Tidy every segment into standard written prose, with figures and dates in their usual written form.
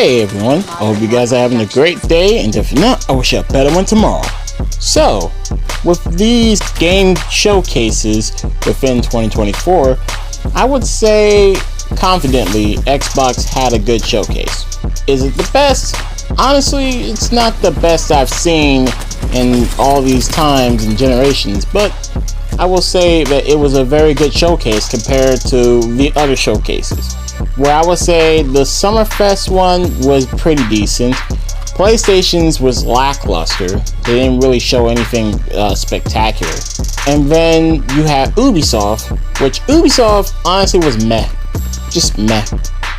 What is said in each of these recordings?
Hey everyone, I hope you guys are having a great day, and if not, I wish you a better one tomorrow. So, with these game showcases within 2024, I would say confidently Xbox had a good showcase. Is it the best? Honestly, it's not the best I've seen in all these times and generations, but I will say that it was a very good showcase compared to the other showcases. Where I would say the Summerfest one was pretty decent. PlayStation's was lackluster. They didn't really show anything spectacular. And then you have Ubisoft, which Ubisoft honestly was meh. Just meh.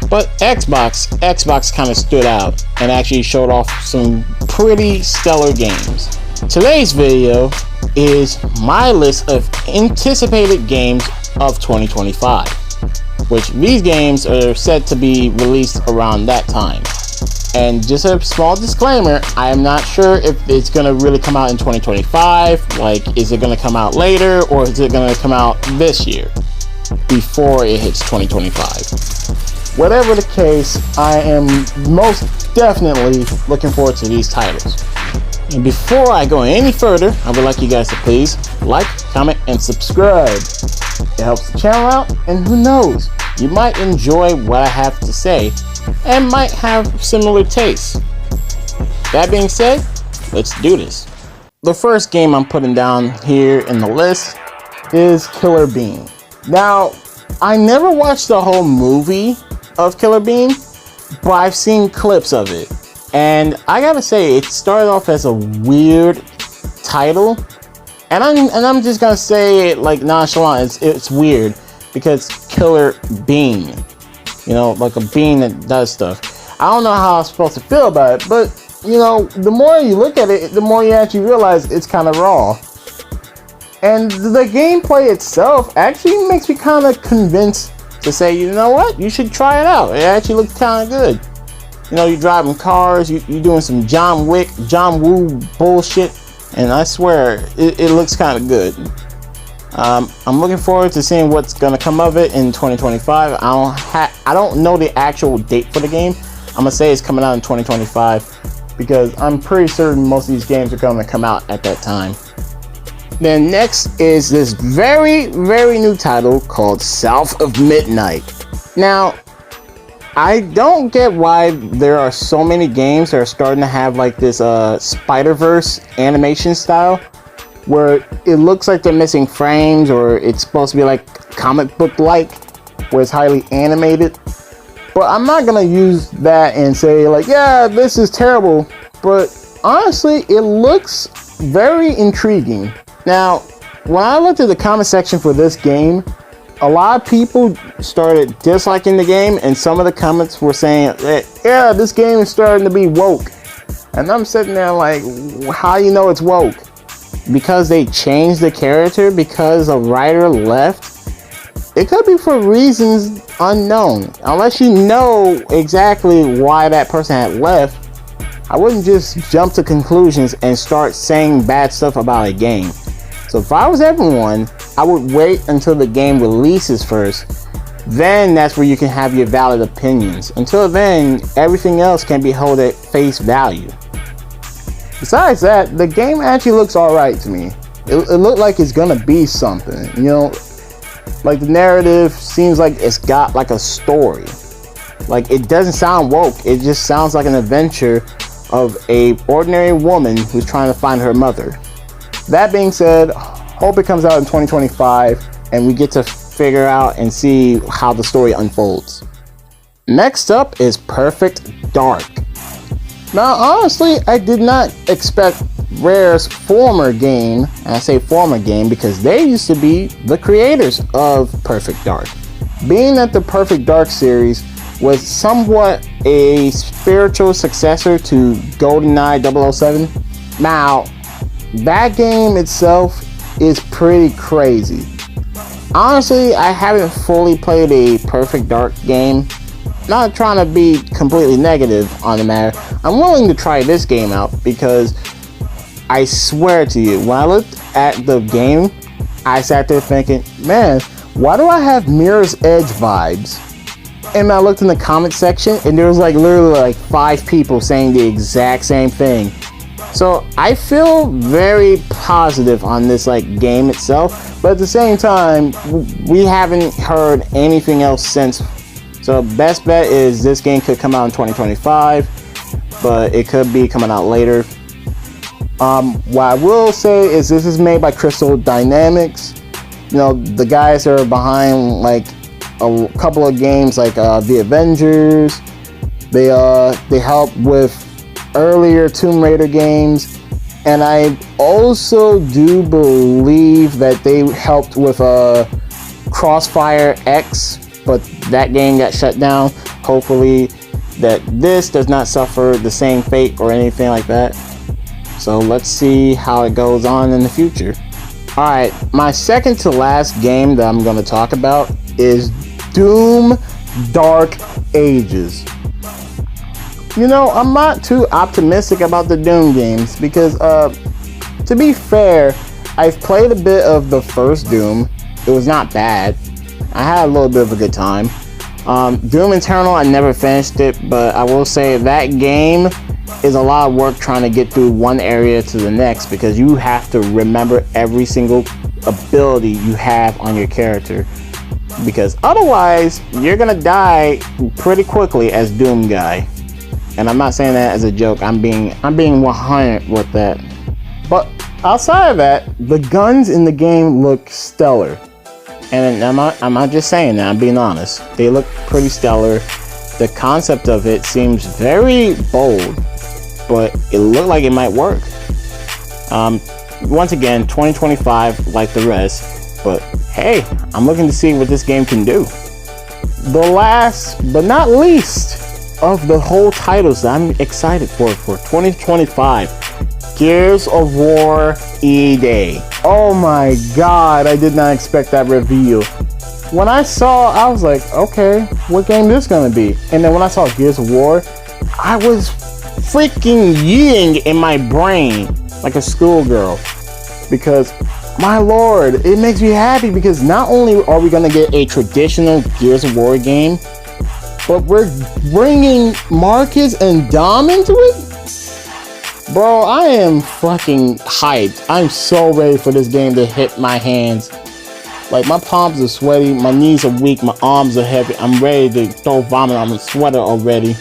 But Xbox kind of stood out and actually showed off some pretty stellar games. Today's video is my list of anticipated games of 2025, which these games are set to be released around that time. And just a small disclaimer, I am not sure if it's going to really come out in 2025, like is it going to come out later or is it going to come out this year before it hits 2025. Whatever the case, I am most definitely looking forward to these titles. And before I go any further, I would like you guys to please like, comment, and subscribe. It helps the channel out, and who knows, you might enjoy what I have to say and might have similar tastes. That being said, let's do this. The first game I'm putting down here in the list is Killer Bean. Now, I never watched the whole movie of Killer Bean, but I've seen clips of it. And I gotta say, it started off as a weird title. And I'm just gonna say it like nonchalant. It's weird because Killer Bean, you know, like a bean that does stuff. I don't know how I'm supposed to feel about it, but you know, the more you look at it, the more you actually realize it's kind of raw. And the gameplay itself actually makes me kind of convinced to say, you know what, you should try it out. It actually looks kind of good. You know, you're driving cars, you're doing some John Woo bullshit. And I swear, it looks kind of good. I'm looking forward to seeing what's gonna come of it in 2025. I don't know the actual date for the game. I'm gonna say it's coming out in 2025 because I'm pretty certain most of these games are gonna come out at that time. Then next is this very, very new title called South of Midnight. Now, I don't get why there are so many games that are starting to have like this Spider-Verse animation style where it looks like they're missing frames, or it's supposed to be like comic book like where it's highly animated. But I'm not gonna use that and say like, yeah, this is terrible, but honestly it looks very intriguing. Now, when I looked at the comment section for this game, a lot of people started disliking the game, and some of the comments were saying that, yeah, this game is starting to be woke. And I'm sitting there like, how you know it's woke? Because they changed the character because a writer left? It could be for reasons unknown. Unless you know exactly why that person had left, I wouldn't just jump to conclusions and start saying bad stuff about a game. So if I was everyone, I would wait until the game releases first. Then that's where you can have your valid opinions. Until then, everything else can be held at face value. Besides that, the game actually looks alright to me. It looked like it's gonna be something, you know? Like the narrative seems like it's got like a story. Like it doesn't sound woke, it just sounds like an adventure of a ordinary woman who's trying to find her mother. That being said, hope it comes out in 2025 and we get to figure out and see how the story unfolds. Next up is Perfect Dark. Now honestly, I did not expect Rare's former game, and I say former game because they used to be the creators of Perfect Dark. Being that the Perfect Dark series was somewhat a spiritual successor to GoldenEye 007. Now, that game itself is pretty crazy. Honestly, I haven't fully played a Perfect Dark game. Not trying to be completely negative on the matter. I'm willing to try this game out because I swear to you, when I looked at the game, I sat there thinking, man, why do I have Mirror's Edge vibes? and I looked in the comment section, and there was like literally like 5 people saying the exact same thing. So I feel very positive on this like game itself, but at the same time, we haven't heard anything else since. So best bet is this game could come out in 2025, but it could be coming out later. What I will say is this is made by Crystal Dynamics. You know, the guys are behind like a couple of games like The Avengers. They help with earlier Tomb Raider games, and I also do believe that they helped with Crossfire X, but that game got shut down. Hopefully that this does not suffer the same fate or anything like that. So let's see how it goes on in the future. Alright, my second to last game that I'm going to talk about is Doom Dark Ages. You know, I'm not too optimistic about the Doom games because, to be fair, I've played a bit of the first Doom. It was not bad. I had a little bit of a good time. Doom Eternal, I never finished it, but I will say that game is a lot of work trying to get through one area to the next because you have to remember every single ability you have on your character, because otherwise you're gonna die pretty quickly as Doom guy. And I'm not saying that as a joke. I'm being 100 with that. But outside of that, the guns in the game look stellar. And I'm not just saying that, I'm being honest. They look pretty stellar. The concept of it seems very bold, but it looked like it might work. Once again, 2025 like the rest, but hey, I'm looking to see what this game can do. The last but not least of the whole titles that I'm excited for 2025, Gears of War E-Day. Oh my god, I did not expect that reveal. When I saw, I was like, okay, what game this gonna be? And then when I saw Gears of War, I was freaking yeeing in my brain like a schoolgirl, because my lord, it makes me happy because not only are we gonna get a traditional Gears of War game, but we're bringing Marcus and Dom into it? Bro, I am fucking hyped. I'm so ready for this game to hit my hands. Like, my palms are sweaty, my knees are weak, my arms are heavy. I'm ready to throw vomit on my sweater already.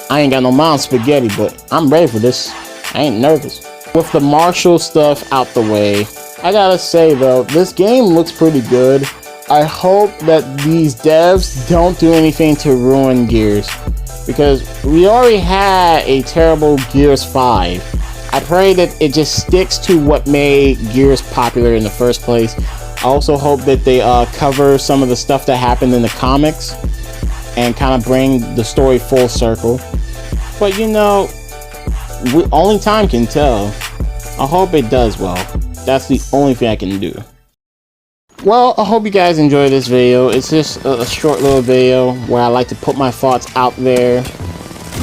I ain't got no mom spaghetti, but I'm ready for this. I ain't nervous. With the Marshall stuff out the way, I gotta say though, this game looks pretty good. I hope that these devs don't do anything to ruin Gears, because we already had a terrible Gears 5. I pray that it just sticks to what made Gears popular in the first place. I also hope that they cover some of the stuff that happened in the comics and kind of bring the story full circle. But you know, only time can tell. I hope it does well. That's the only thing I can do. Well, I hope you guys enjoyed this video. It's just a short little video where I like to put my thoughts out there,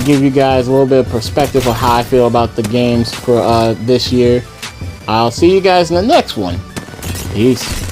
give you guys a little bit of perspective of how I feel about the games for this year. I'll see you guys in the next one. Peace.